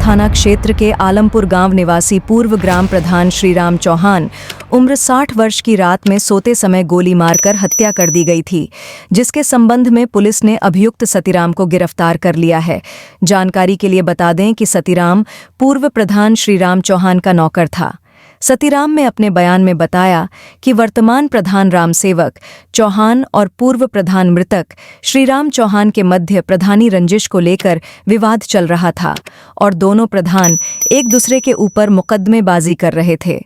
थाना क्षेत्र के आलमपुर गांव निवासी पूर्व ग्राम प्रधान श्रीराम चौहान उम्र 60 वर्ष की रात में सोते समय गोली मारकर हत्या कर दी गई थी, जिसके संबंध में पुलिस ने अभियुक्त सतीराम को गिरफ्तार कर लिया है। जानकारी के लिए बता दें कि सतीराम पूर्व प्रधान श्रीराम चौहान का नौकर था। सतीराम ने अपने बयान में बताया कि वर्तमान प्रधान रामसेवक चौहान और पूर्व प्रधान मृतक श्रीराम चौहान के मध्य प्रधानी रंजिश को लेकर विवाद चल रहा था और दोनों प्रधान एक दूसरे के ऊपर मुकदमेबाजी कर रहे थे।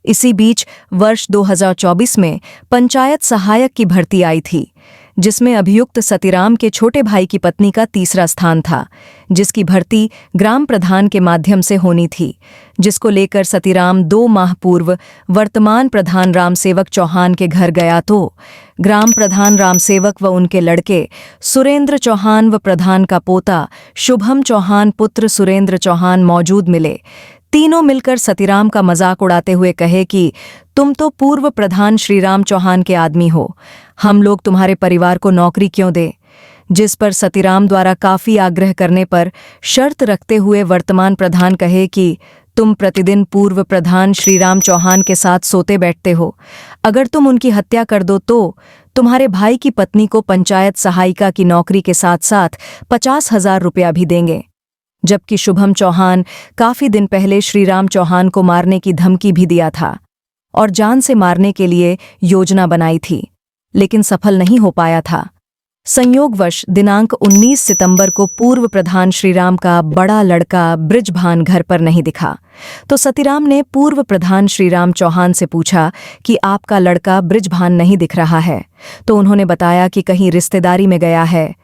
इसी बीच वर्ष 2024 में पंचायत सहायक की भर्ती आई थी, जिसमें अभियुक्त सतीराम के छोटे भाई की पत्नी का तीसरा स्थान था, जिसकी भर्ती ग्राम प्रधान के माध्यम से होनी थी, जिसको लेकर सतीराम 2 माह पूर्व वर्तमान प्रधान रामसेवक चौहान के घर गया तो ग्राम प्रधान रामसेवक व उनके लड़के सुरेंद्र चौहान व प्रधान का पोता शुभम चौहान पुत्र सुरेंद्र चौहान मौजूद मिले। तीनों मिलकर सतीराम का मजाक उड़ाते हुए कहे कि तुम तो पूर्व प्रधान श्रीराम चौहान के आदमी हो, हम लोग तुम्हारे परिवार को नौकरी क्यों दें। जिस पर सतीराम द्वारा काफी आग्रह करने पर शर्त रखते हुए वर्तमान प्रधान कहे कि तुम प्रतिदिन पूर्व प्रधान श्रीराम चौहान के साथ सोते बैठते हो, अगर तुम उनकी हत्या कर दो तो तुम्हारे भाई की पत्नी को पंचायत सहायिका की नौकरी के साथ साथ 50,000 रुपया भी देंगे। जबकि शुभम चौहान काफी दिन पहले श्रीराम चौहान को मारने की धमकी भी दिया था और जान से मारने के लिए योजना बनाई थी, लेकिन सफल नहीं हो पाया था। संयोगवश दिनांक 19 सितंबर को पूर्व प्रधान श्रीराम का बड़ा लड़का बृजभान घर पर नहीं दिखा, तो सतीराम ने पूर्व प्रधान श्रीराम चौहान से पूछा कि आपका लड़का बृजभान नहीं दिख रहा है, तो उन्होंने बताया कि कहीं रिश्तेदारी में गया है।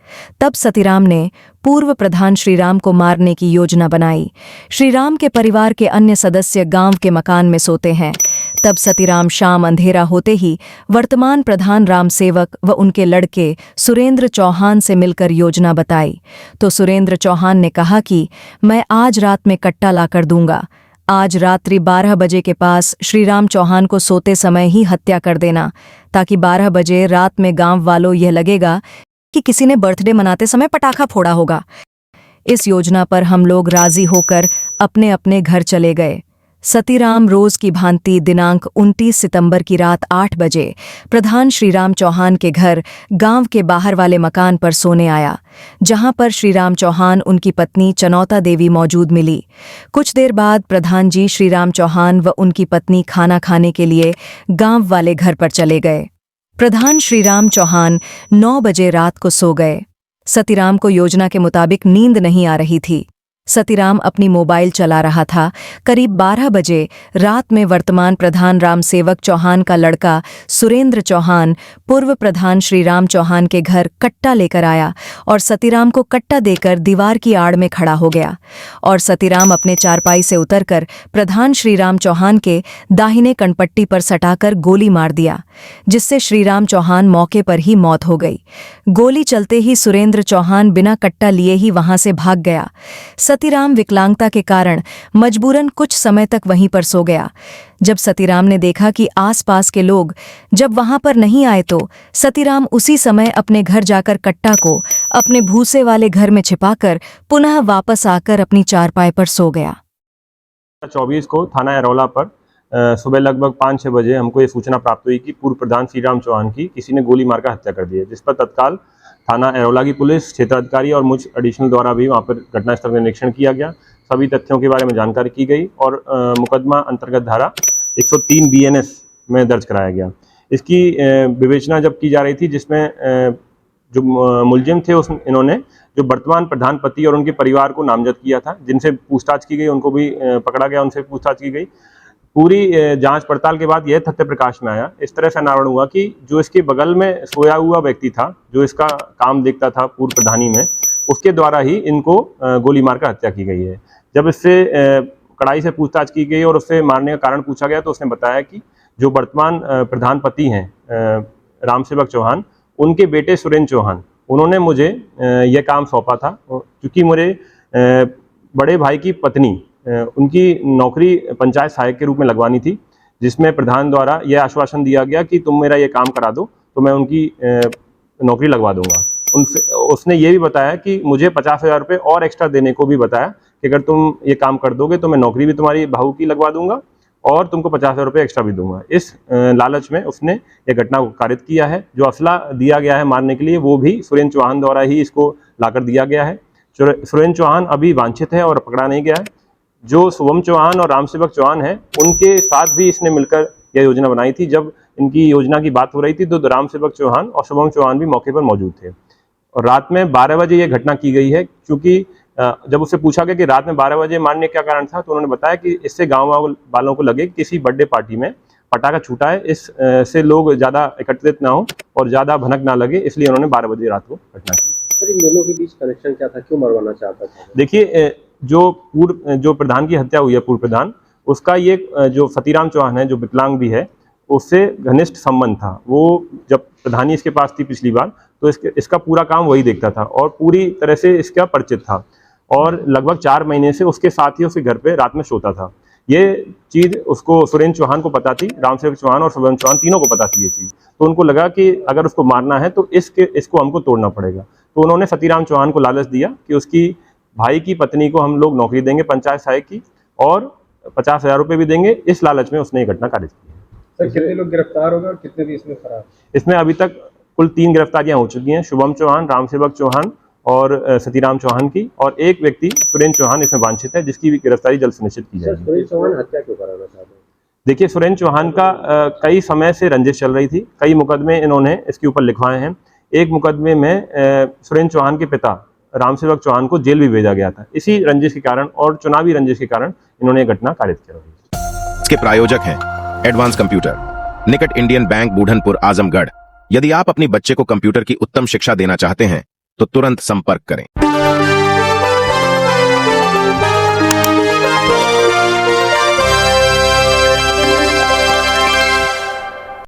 तब सतीराम ने पूर्व प्रधान श्रीराम को मारने की योजना बनाई। श्रीराम के परिवार के अन्य सदस्य गांव के मकान में सोते हैं। तब सतीराम शाम अंधेरा होते ही वर्तमान प्रधान रामसेवक व उनके लड़के सुरेंद्र चौहान से मिलकर योजना बताई, तो सुरेंद्र चौहान ने कहा कि मैं आज रात में कट्टा लाकर दूंगा, आज रात्रि 12 बजे के पास श्रीराम चौहान को सोते समय ही हत्या कर देना, ताकि 12 बजे रात में गांव वालों यह लगेगा कि किसी ने बर्थडे मनाते समय पटाखा फोड़ा होगा। इस योजना पर हम लोग राजी होकर अपने अपने घर चले गए। सतीराम रोज की भांति दिनांक 29 सितंबर की रात 8 बजे प्रधान श्रीराम चौहान के घर गांव के बाहर वाले मकान पर सोने आया, जहां पर श्रीराम चौहान उनकी पत्नी चनौता देवी मौजूद मिली। कुछ देर बाद प्रधान जी श्रीराम चौहान व उनकी पत्नी खाना खाने के लिए गांव वाले घर पर चले गए। प्रधान श्रीराम चौहान 9 बजे रात को सो गए। सतीराम को योजना के मुताबिक नींद नहीं आ रही थी। सतीराम अपनी मोबाइल चला रहा था। करीब 12 बजे रात में वर्तमान प्रधान रामसेवक चौहान का लड़का सुरेंद्र चौहान पूर्व प्रधान श्रीराम चौहान के घर कट्टा लेकर आया और सतीराम को कट्टा देकर दीवार की आड़ में खड़ा हो गया और सतीराम अपने चारपाई से उतरकर प्रधान श्रीराम चौहान के दाहिने कनपट्टी पर सटाकर गोली मार दिया, जिससे श्रीराम चौहान मौके पर ही मौत हो गई। गोली चलते ही सुरेंद्र चौहान बिना कट्टा लिए ही वहां से भाग गया। सतीराम विकलांगता के कारण मजबूरन कुछ समय तक वहीं पर सो गया। जब सतीराम ने देखा कि आसपास के लोग जब वहां पर नहीं आए, तो सतीराम उसी समय अपने घर जाकर कट्टा को अपने भूसे वाले घर में छिपाकर पुनः वापस आकर अपनी चारपाई पर सो गया। 24 को थाना एरोला पर सुबह लगभग 5-6 बजे हमको ये सूचना प्राप्त हुई कि पूर्व प्रधान श्रीराम चौहान की किसी ने गोली मारकर हत्या कर दी है, जिस पर तत्काल थाना एरोला की पुलिस, क्षेत्राधिकारी और मुझ एडिशनल द्वारा भी वहाँ पर घटनास्थल का निरीक्षण किया गया। सभी तथ्यों के बारे में जानकारी की गई और मुकदमा अंतर्गत धारा 103 BNS में दर्ज कराया गया। इसकी विवेचना जब की जा रही थी, जिसमें जो मुलजिम थे इन्होंने जो वर्तमान प्रधान पति और उनके परिवार को नामजद किया था, जिनसे पूछताछ की गई, उनको भी पकड़ा गया, उनसे पूछताछ की गई। पूरी जांच पड़ताल के बाद यह तथ्य प्रकाश में आया, इस तरह से अनावरण हुआ कि जो इसके बगल में सोया हुआ व्यक्ति था, जो इसका काम देखता था पूर्व प्रधानी में, उसके द्वारा ही इनको गोली मारकर हत्या की गई है। जब इससे कड़ाई से पूछताछ की गई और उससे मारने का कारण पूछा गया, तो उसने बताया कि जो वर्तमान प्रधान पति हैं रामसेवक चौहान, उनके बेटे सुरेंद्र चौहान, उन्होंने मुझे यह काम सौंपा था, क्योंकि मेरे बड़े भाई की पत्नी उनकी नौकरी पंचायत सहायक के रूप में लगवानी थी, जिसमें प्रधान द्वारा यह आश्वासन दिया गया कि तुम मेरा ये काम करा दो तो मैं उनकी नौकरी लगवा दूंगा। उसने ये भी बताया कि मुझे 50,000 रुपये और एक्स्ट्रा देने को भी बताया, कि अगर तुम ये काम कर दोगे तो मैं नौकरी भी तुम्हारी बहू की लगवा दूंगा और तुमको 50,000 रुपये एक्स्ट्रा भी दूंगा। इस लालच में उसने ये घटना को कारित किया है। जो असला दिया गया है मारने के लिए वो भी सुरेंद्र चौहान द्वारा ही इसको लाकर दिया गया है। सुरेंद्र चौहान अभी वांछित है और पकड़ा नहीं गया है। जो शुभम चौहान और रामसेवक चौहान है उनके साथ भी इसने मिलकर यह योजना बनाई थी। जब इनकी योजना की बात हो रही थी तो रामसेवक चौहान और शुभम चौहान भी मौके पर मौजूद थे और रात में 12 बजे यह घटना की गई है। क्योंकि जब उससे पूछा गया कि रात में 12 बजे मारने का क्या कारण था तो उन्होंने बताया कि इससे गाँव वालों को लगे किसी बर्थडे पार्टी में पटाखा छूटा है, इससे लोग ज़्यादा एकत्रित ना हो और ज़्यादा भनक ना लगे, इसलिए उन्होंने 12 बजे रात को घटना की। सर, इन दोनों के बीच कनेक्शन क्या था, क्यों मरवाना चाहता था? देखिए, जो प्रधान की हत्या हुई है, पूर्व प्रधान, उसका ये जो फतीराम चौहान है जो विकलांग भी है उससे घनिष्ठ संबंध था। वो जब प्रधानी इसके पास थी पिछली बार तो इसका पूरा काम वही देखता था और पूरी तरह से इसका परिचित था और लगभग 4 महीने से उसके साथ ही उसके घर पे रात में सोता था। ये चीज़ उसको सुरेंद्र चौहान को पता थी, रामसेवक चौहान और शुभम चौहान तीनों को पता थी ये चीज़। तो उनको लगा कि अगर उसको मारना है तो इसको हमको तोड़ना पड़ेगा। तो उन्होंने फतीराम चौहान को लालच दिया कि उसकी भाई की पत्नी को हम लोग नौकरी देंगे पंचायत सहायक की और 50,000 रुपये भी देंगे। इस लालच में उसने ये घटना कारित की है। सर, कितने लोग गिरफ्तार हो गए और कितने भी इसमें फरार? इसमें अभी तक कुल 3 गिरफ्तारियां हो चुकी हैं, शुभम चौहान, रामसेवक चौहान और सतीराम चौहान की, और एक व्यक्ति सुरेंद्र चौहान इसमें वांछित है जिसकी भी गिरफ्तारी जल्द सुनिश्चित की जाएगी। सुरेंद्र चौहान हत्या क्यों कराना चाहते हैं? देखिए, सुरेंद्र चौहान का कई समय से रंजिश चल रही थी। कई मुकदमे इन्होंने इसके ऊपर लिखवाए हैं। एक मुकदमे में सुरेंद्र चौहान के पिता रामसेवक चौहान को जेल भी भेजा गया था। इसी रंजिश के कारण और चुनावी रंजिश के कारण इन्होंने ये घटना कारित की। इसके प्रायोजक हैं एडवांस कंप्यूटर, निकट इंडियन बैंक, बूढ़नपुर, आजमगढ़। यदि आप अपनी बच्चे को कंप्यूटर की उत्तम शिक्षा देना चाहते हैं तो तुरंत संपर्क करें।